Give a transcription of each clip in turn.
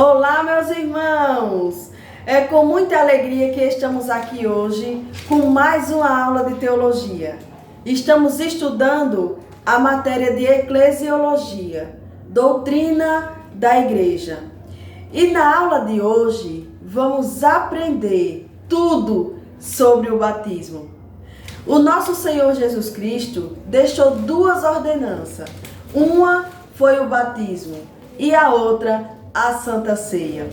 Olá, meus irmãos! É com muita alegria que estamos aqui hoje com mais uma aula de teologia. Estamos estudando a matéria de eclesiologia, doutrina da igreja. E na aula de hoje vamos aprender tudo sobre o batismo. O nosso Senhor Jesus Cristo deixou duas ordenanças. Uma foi o batismo e a outra a Santa Ceia.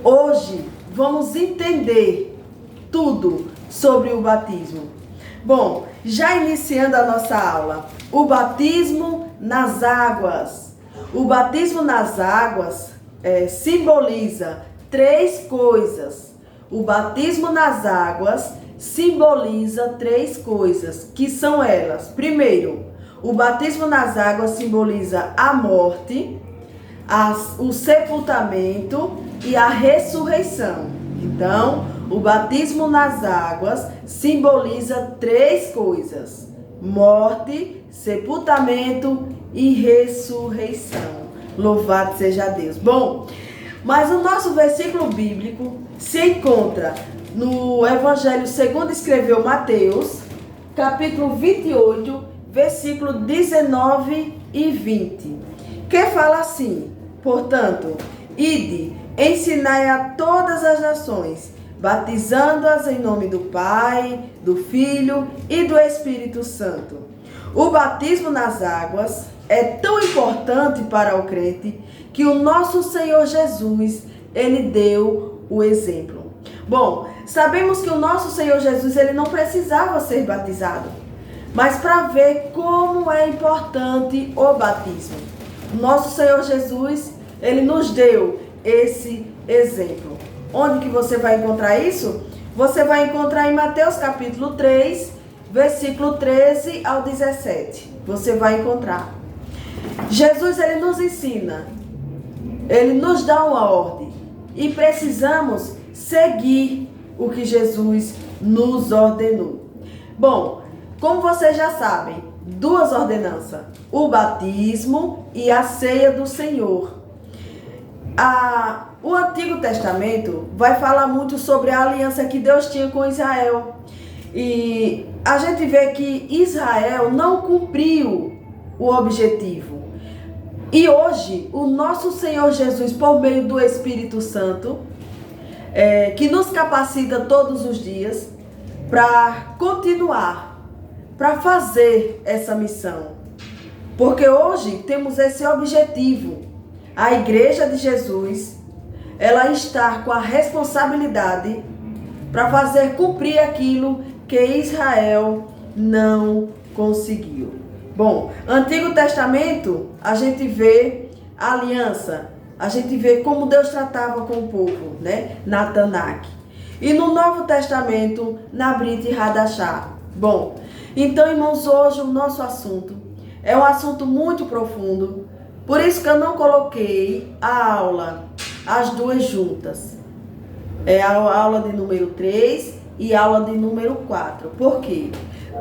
Hoje vamos entender tudo sobre o batismo. Bom, já iniciando a nossa aula, o batismo nas águas. O batismo nas águas simboliza três coisas. O batismo nas águas simboliza três coisas, que são elas. Primeiro, o batismo nas águas simboliza a morte, o sepultamento e a ressurreição. Então, o batismo nas águas simboliza três coisas: morte, sepultamento e ressurreição. Louvado seja Deus. Bom, mas o nosso versículo bíblico se encontra no Evangelho segundo escreveu Mateus, capítulo 28, versículo 19 e 20, que fala assim: portanto, ide, ensinai a todas as nações, batizando-as em nome do Pai, do Filho e do Espírito Santo. O batismo nas águas é tão importante para o crente que o nosso Senhor Jesus, ele deu o exemplo. Bom, sabemos que o nosso Senhor Jesus, ele não precisava ser batizado, mas para ver como é importante o batismo, nosso Senhor Jesus, ele nos deu esse exemplo. Onde que você vai encontrar isso? Você vai encontrar em Mateus capítulo 3, versículo 13 ao 17. Você vai encontrar. Jesus, ele nos ensina, ele nos dá uma ordem e precisamos seguir o que Jesus nos ordenou. Bom, como vocês já sabem, duas ordenanças: o batismo e a ceia do Senhor. O Antigo Testamento vai falar muito sobre a aliança que Deus tinha com Israel. E a gente vê que Israel não cumpriu o objetivo. E hoje, o nosso Senhor Jesus, por meio do Espírito Santo, que nos capacita todos os dias para continuar, para fazer essa missão. Porque hoje temos esse objetivo. A Igreja de Jesus, ela está com a responsabilidade para fazer cumprir aquilo que Israel não conseguiu. Bom, Antigo Testamento, a gente vê a aliança, a gente vê como Deus tratava com o povo, né? Na Tanakh. E no Novo Testamento, na Brit Hadashah. Bom, então, irmãos, hoje o nosso assunto é um assunto muito profundo. Por isso que eu não coloquei a aula, as duas juntas. É a aula de número 3 e a aula de número 4. Por quê?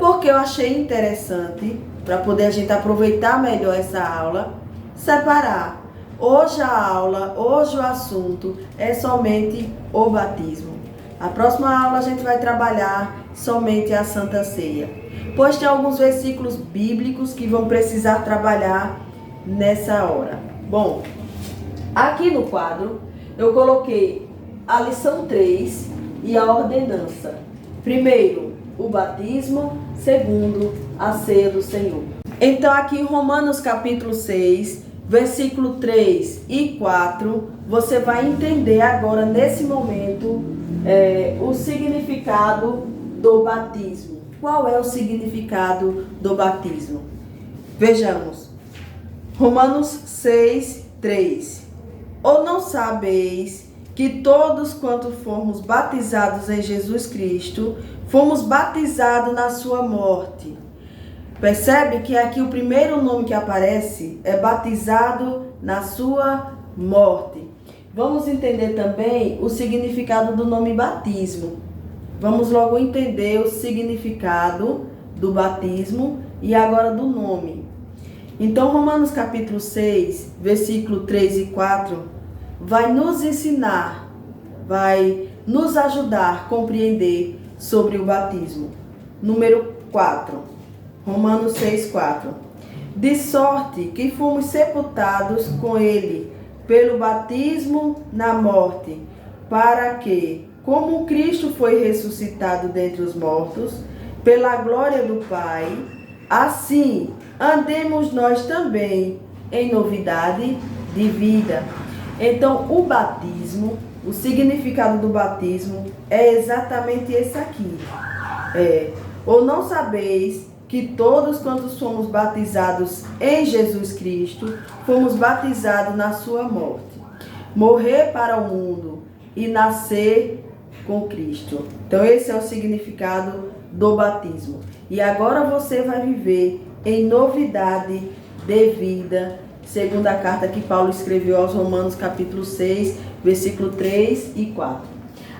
Porque eu achei interessante, para poder a gente aproveitar melhor essa aula, separar. Hoje a aula, hoje o assunto é somente o batismo. A próxima aula a gente vai trabalhar somente a Santa Ceia, pois tem alguns versículos bíblicos que vão precisar trabalhar nessa hora. Bom, aqui no quadro eu coloquei a lição 3 e a ordenança. Primeiro, o batismo. Segundo, a ceia do Senhor. Então aqui em Romanos capítulo 6, versículo 3 e 4, você vai entender agora, nesse momento, o significado do batismo. Qual é o significado do batismo? Vejamos. Romanos 6, 3. Ou não sabeis que todos quanto fomos batizados em Jesus Cristo, fomos batizados na sua morte? Percebe que aqui o primeiro nome que aparece é batizado na sua morte. Vamos entender também o significado do nome batismo. Vamos logo entender o significado do batismo e agora do nome. Então, Romanos capítulo 6, versículo 3 e 4, vai nos ensinar, vai nos ajudar a compreender sobre o batismo. Número 4, Romanos 6:4. De sorte que fomos sepultados com ele pelo batismo na morte, para que, como Cristo foi ressuscitado dentre os mortos, pela glória do Pai, assim andemos nós também em novidade de vida. Então, o batismo, o significado do batismo é exatamente esse aqui. Ou não sabeis que todos quantos fomos batizados em Jesus Cristo, fomos batizados na sua morte. Morrer para o mundo e nascer com Cristo. Então esse é o significado do batismo. E agora você vai viver em novidade de vida, segundo a carta que Paulo escreveu aos Romanos capítulo 6, versículo 3 e 4.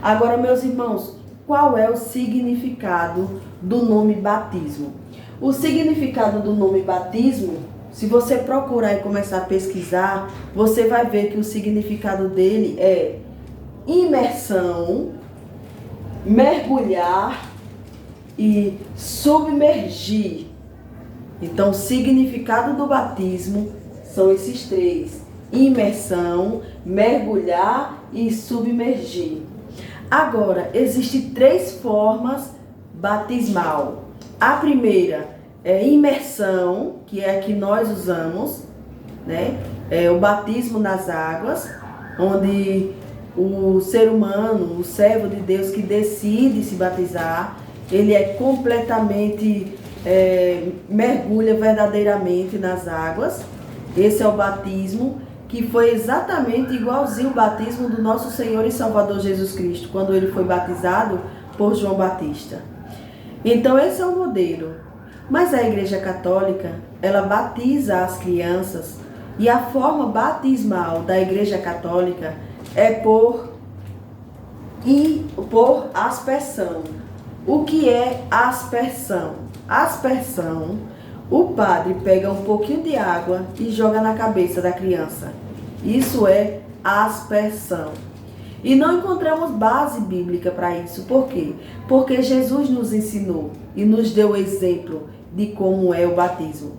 Agora, meus irmãos, qual é o significado do nome batismo? O significado do nome batismo, se você procurar e começar a pesquisar, você vai ver que o significado dele é imersão, mergulhar e submergir. Então, o significado do batismo são esses três: imersão, mergulhar e submergir. Agora, existem 3 formas batismal. A primeira é imersão, que é a que nós usamos, né? É o batismo nas águas, onde o ser humano, o servo de Deus que decide se batizar, ele é completamente, mergulha verdadeiramente nas águas. Esse é o batismo, que foi exatamente igualzinho o batismo do nosso Senhor e Salvador Jesus Cristo, quando ele foi batizado por João Batista. Então esse é o modelo. Mas a Igreja Católica, ela batiza as crianças, e a forma batismal da Igreja Católica é por aspersão. O que é aspersão? Aspersão, o padre pega um pouquinho de água e joga na cabeça da criança. Isso é aspersão. E não encontramos base bíblica para isso. Por quê? Porque Jesus nos ensinou e nos deu o exemplo de como é o batismo.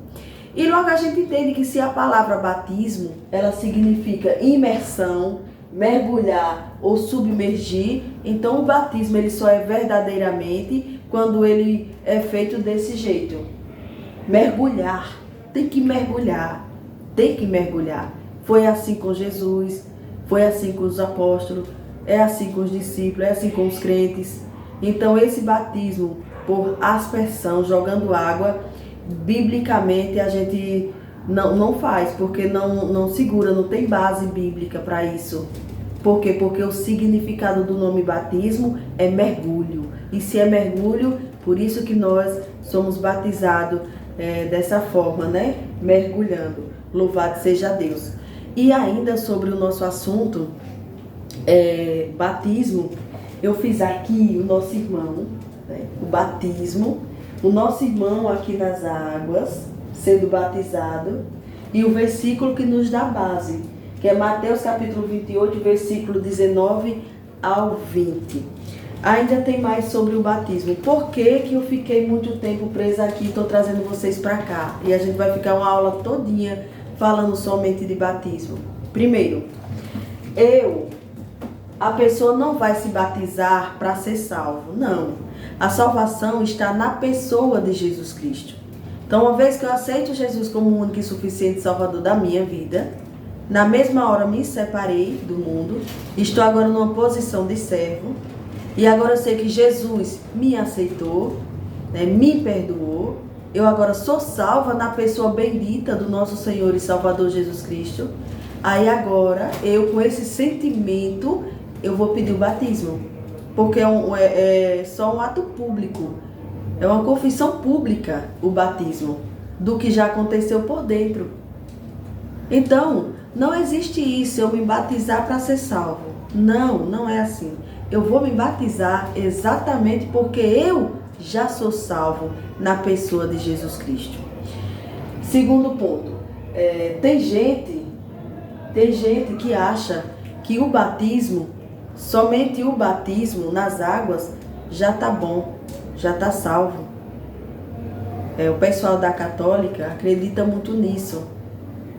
E logo a gente entende que se a palavra batismo, ela significa imersão, mergulhar ou submergir, então o batismo ele só é verdadeiramente quando ele é feito desse jeito. Mergulhar, tem que mergulhar, tem que mergulhar. Foi assim com Jesus, foi assim com os apóstolos, é assim com os discípulos, é assim com os crentes. Então esse batismo por aspersão, jogando água, biblicamente a gente não faz, porque não segura, não tem base bíblica para isso. Por quê? Porque o significado do nome batismo é mergulho. E se é mergulho, por isso que nós somos batizados dessa forma, né? Mergulhando. Louvado seja Deus. E ainda sobre o nosso assunto, batismo, eu fiz aqui o nosso irmão, né? O batismo, o nosso irmão aqui nas águas, sendo batizado, e o versículo que nos dá base, que é Mateus capítulo 28, versículo 19 ao 20. Ainda tem mais sobre o batismo. Por que que eu fiquei muito tempo presa aqui e estou trazendo vocês para cá? E a gente vai ficar uma aula todinha falando somente de batismo. Primeiro, a pessoa não vai se batizar para ser salvo. Não. A salvação está na pessoa de Jesus Cristo. Então, uma vez que eu aceito Jesus como o único e suficiente Salvador da minha vida, na mesma hora me separei do mundo, estou agora numa posição de servo, e agora eu sei que Jesus me aceitou, né, me perdoou, eu agora sou salva na pessoa bendita do nosso Senhor e Salvador Jesus Cristo. Aí agora, eu com esse sentimento, eu vou pedir o batismo, porque é só um ato público, é uma confissão pública o batismo, do que já aconteceu por dentro. Então, não existe isso, eu me batizar para ser salvo. Não, não é assim. Eu vou me batizar exatamente porque eu já sou salvo na pessoa de Jesus Cristo. Segundo ponto, tem gente que acha que o batismo, somente o batismo nas águas, já está bom, já está salvo. O pessoal da católica acredita muito nisso,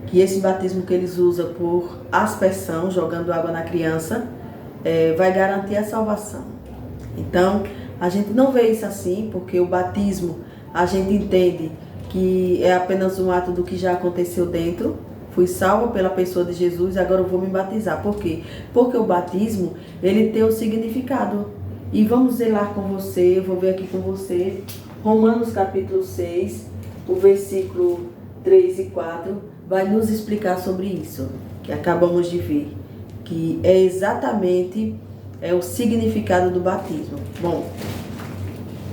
que esse batismo que eles usam por aspersão, jogando água na criança, vai garantir a salvação. Então, a gente não vê isso assim, porque o batismo, a gente entende que é apenas um ato do que já aconteceu dentro. Fui salva pela pessoa de Jesus, agora eu vou me batizar. Por quê? Porque o batismo, ele tem um significado. E vamos ler lá com você, eu vou ver aqui com você, Romanos capítulo 6, o versículo 3 e 4, vai nos explicar sobre isso, que acabamos de ver, que é exatamente o significado do batismo. Bom,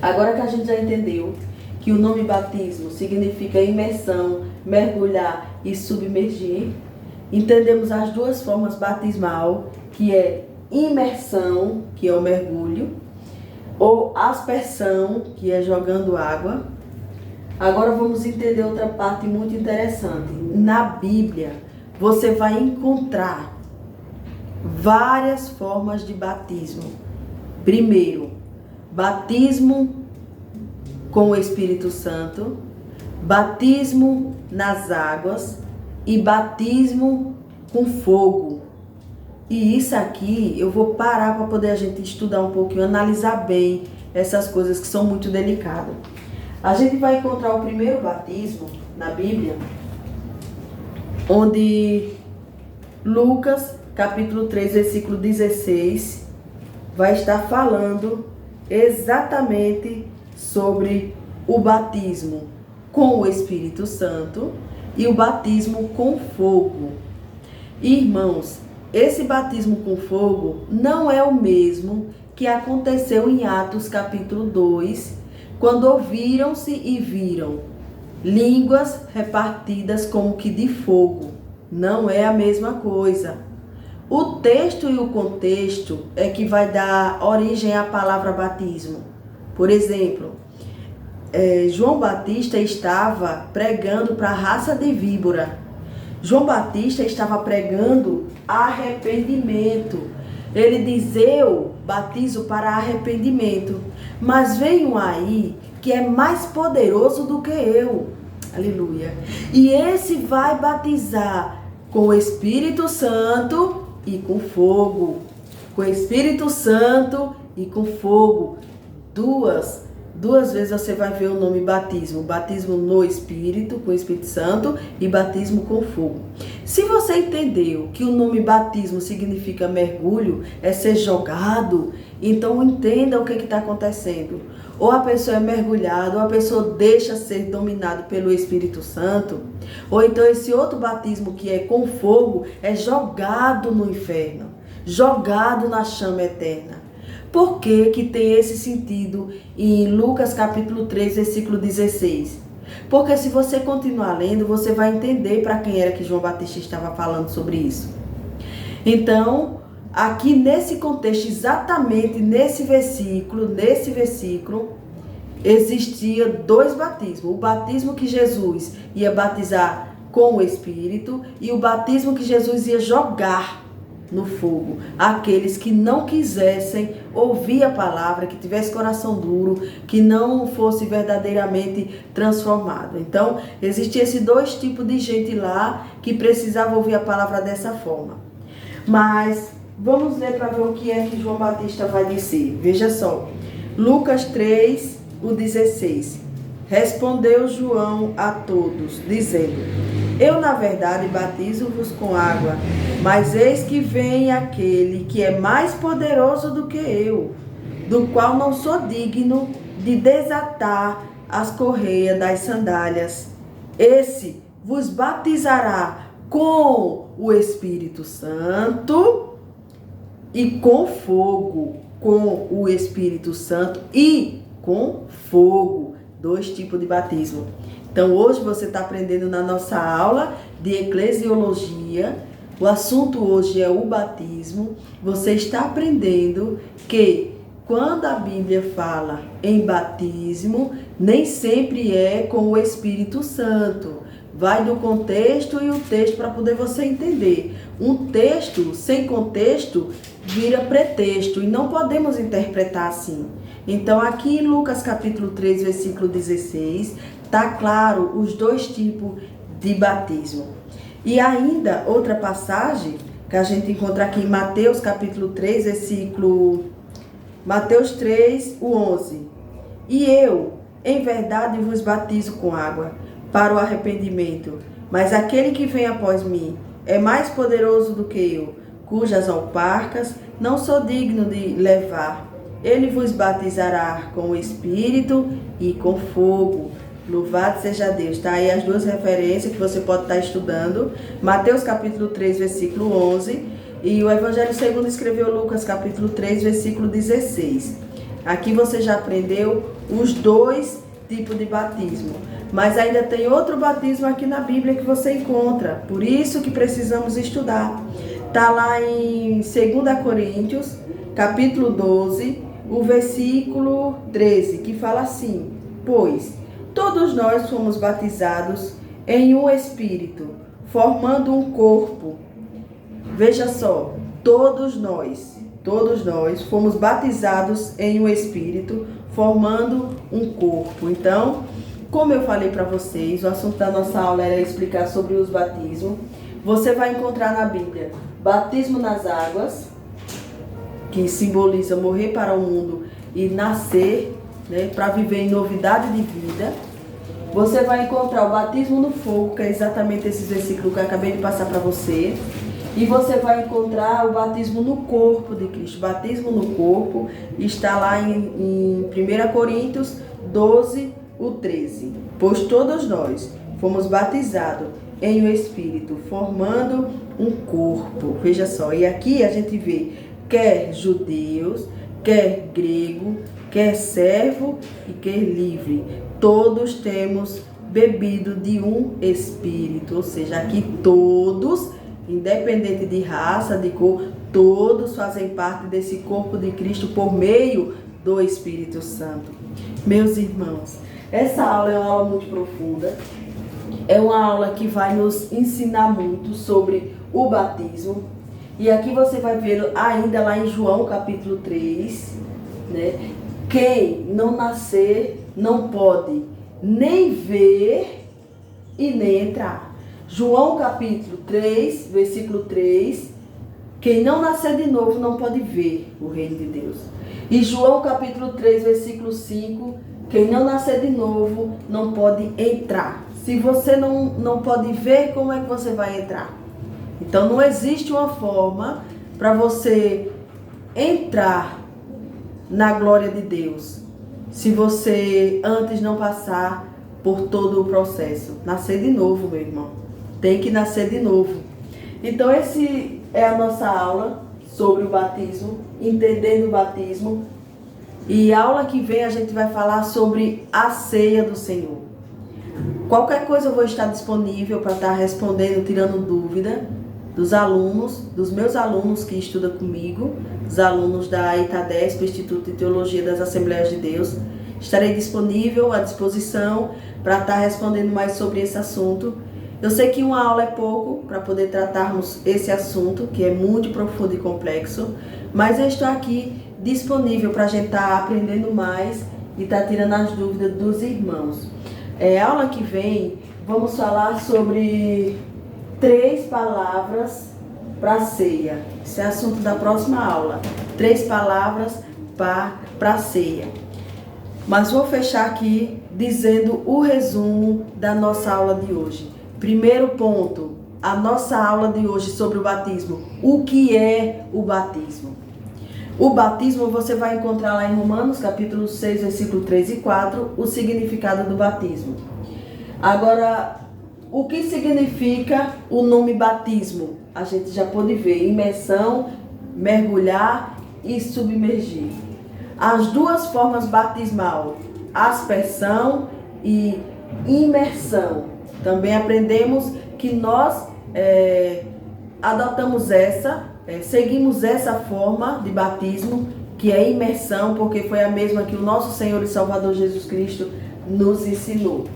agora que a gente já entendeu que o nome batismo significa imersão, mergulhar e submergir, entendemos as duas formas batismal, que é imersão, que é o mergulho, ou aspersão, que é jogando água. Agora vamos entender outra parte muito interessante. Na Bíblia, você vai encontrar várias formas de batismo. Primeiro, batismo com o Espírito Santo, batismo nas águas e batismo com fogo. E isso aqui eu vou parar para poder a gente estudar um pouquinho, analisar bem essas coisas que são muito delicadas. A gente vai encontrar o primeiro batismo na Bíblia, onde Lucas, capítulo 3, versículo 16, vai estar falando exatamente sobre o batismo com o Espírito Santo e o batismo com fogo. Irmãos, esse batismo com fogo não é o mesmo que aconteceu em Atos capítulo 2, quando ouviram-se e viram línguas repartidas como que de fogo. Não é a mesma coisa. O texto e o contexto é que vai dar origem à palavra batismo. Por exemplo, João Batista estava pregando para a raça de víbora. João Batista estava pregando arrependimento. Ele diz: eu batizo para arrependimento. Mas vem um aí que é mais poderoso do que eu. Aleluia. E esse vai batizar com o Espírito Santo e com fogo. Com o Espírito Santo e com fogo. Duas vezes você vai ver o nome batismo. Batismo no Espírito, com o Espírito Santo, e batismo com fogo. Se você entendeu que o nome batismo significa mergulho, é ser jogado, então entenda o que está acontecendo. Ou a pessoa é mergulhada, ou a pessoa deixa ser dominada pelo Espírito Santo, ou então esse outro batismo que é com fogo é jogado no inferno, jogado na chama eterna. Por que que tem esse sentido em Lucas capítulo 3, versículo 16? Porque se você continuar lendo, você vai entender para quem era que João Batista estava falando sobre isso. Então, aqui nesse contexto, exatamente nesse versículo, existia dois batismos. O batismo que Jesus ia batizar com o Espírito e o batismo que Jesus ia jogar no fogo. Aqueles que não quisessem ouvir a palavra, que tivesse coração duro, que não fosse verdadeiramente transformado. Então, existia esses dois tipos de gente lá que precisava ouvir a palavra dessa forma. Mas vamos ler para ver o que é que João Batista vai dizer. Veja só, Lucas 3, o 16. Respondeu João a todos, dizendo: eu, na verdade, batizo-vos com água, mas eis que vem aquele que é mais poderoso do que eu, do qual não sou digno de desatar as correias das sandálias. Esse vos batizará com o Espírito Santo e com fogo. Com o Espírito Santo e com fogo. Dois tipos de batismo. Então, hoje você está aprendendo na nossa aula de eclesiologia. O assunto hoje é o batismo. Você está aprendendo que quando a Bíblia fala em batismo, nem sempre é com o Espírito Santo. vai do contexto e o texto para poder você entender. Um texto sem contexto vira pretexto e não podemos interpretar assim. Então aqui em Lucas capítulo 3, versículo 16, está claro os dois tipos de batismo. E ainda outra passagem que a gente encontra aqui em Mateus capítulo 3, versículo... Mateus 3, o 11. E eu, em verdade, vos batizo com água para o arrependimento, mas aquele que vem após mim é mais poderoso do que eu, cujas alparcas não sou digno de levar. Ele vos batizará com o Espírito e com fogo. Louvado seja Deus. Tá aí as duas referências que você pode estar estudando. Mateus capítulo 3, versículo 11. E o Evangelho segundo escreveu Lucas capítulo 3, versículo 16. Aqui você já aprendeu os dois tipos de batismo. Mas ainda tem outro batismo aqui na Bíblia que você encontra. Por isso que precisamos estudar. Está lá em 2 Coríntios, capítulo 12, o versículo 13, que fala assim: pois todos nós fomos batizados em um Espírito, formando um corpo. Veja só, todos nós fomos batizados em um Espírito, formando um corpo. Então, como eu falei para vocês, o assunto da nossa aula era explicar sobre os batismos. Você vai encontrar na Bíblia batismo nas águas, que simboliza morrer para o mundo e nascer, né, para viver em novidade de vida. Você vai encontrar o batismo no fogo, que é exatamente esse versículo que eu acabei de passar para você. E você vai encontrar o batismo no corpo de Cristo. Batismo no corpo está lá em 1 Coríntios 12, o 13. Pois todos nós fomos batizados em um Espírito, formando um corpo. Veja só, e aqui a gente vê quer judeus, quer grego, quer servo e quer livre. Todos temos bebido de um Espírito, ou seja, aqui todos, independente de raça, de cor, todos fazem parte desse corpo de Cristo por meio do Espírito Santo. Meus irmãos, essa aula é uma aula muito profunda, é uma aula que vai nos ensinar muito sobre o batismo. E aqui você vai ver ainda lá em João capítulo 3, né? Quem não nascer não pode nem ver e nem entrar. João capítulo 3, versículo 3, quem não nascer de novo não pode ver o reino de Deus. E João capítulo 3, versículo 5, quem não nascer de novo não pode entrar. Se você não pode ver, como é que você vai entrar? Então não existe uma forma para você entrar na glória de Deus se você antes não passar por todo o processo. Nascer de novo, meu irmão. Tem que nascer de novo. Então esse é a nossa aula sobre o batismo, entendendo o batismo. E a aula que vem a gente vai falar sobre a ceia do Senhor. Qualquer coisa eu vou estar disponível para estar respondendo, tirando dúvida dos alunos, dos meus alunos que estudam comigo, os alunos da ITADESP, Instituto de Teologia das Assembleias de Deus. Estarei disponível, à disposição, para estar respondendo mais sobre esse assunto. Eu sei que uma aula é pouco para poder tratarmos esse assunto, que é muito profundo e complexo, mas eu estou aqui disponível para a gente estar aprendendo mais e estar tirando as dúvidas dos irmãos. A aula que vem, vamos falar sobre 3 palavras para a ceia. Esse é o assunto da próxima aula. 3 palavras para a ceia. Mas vou fechar aqui dizendo o resumo da nossa aula de hoje. Primeiro ponto, a nossa aula de hoje sobre o batismo. O que é o batismo? O batismo você vai encontrar lá em Romanos capítulo 6, versículo 3 e 4, o significado do batismo. Agora, o que significa o nome batismo? A gente já pode ver: imersão, mergulhar e submergir. As duas formas batismal, aspersão e imersão. Também aprendemos que nós adotamos seguimos essa forma de batismo, que é imersão, porque foi a mesma que o nosso Senhor e Salvador Jesus Cristo nos ensinou.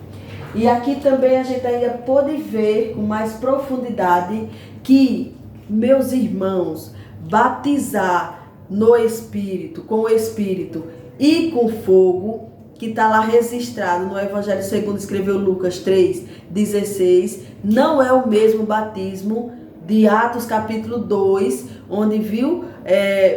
E aqui também a gente ainda pôde ver com mais profundidade que, meus irmãos, batizar no Espírito, com o Espírito e com fogo, que está lá registrado no Evangelho segundo escreveu Lucas 3,16, não é o mesmo batismo de Atos capítulo 2, onde viu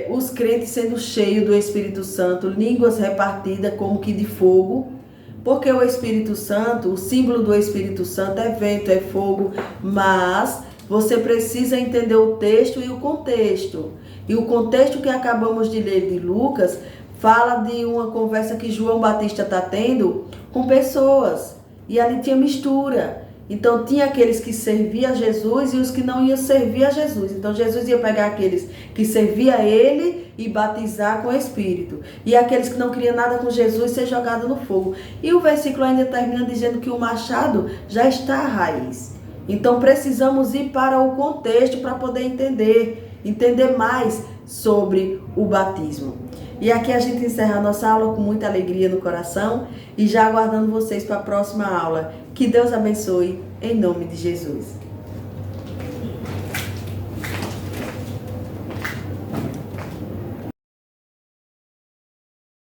os crentes sendo cheios do Espírito Santo, línguas repartidas como que de fogo, porque o Espírito Santo, o símbolo do Espírito Santo é vento, é fogo, mas você precisa entender o texto e o contexto. E o contexto que acabamos de ler de Lucas fala de uma conversa que João Batista está tendo com pessoas. E ali tinha mistura. Então tinha aqueles que serviam a Jesus e os que não iam servir a Jesus. Então Jesus ia pegar aqueles que serviam a ele e batizar com o Espírito. E aqueles que não queriam nada com Jesus ser jogado no fogo. E o versículo ainda termina dizendo que o machado já está à raiz. Então precisamos ir para o contexto para poder entender mais sobre o batismo. E aqui a gente encerra a nossa aula com muita alegria no coração e já aguardando vocês para a próxima aula. Que Deus abençoe, em nome de Jesus.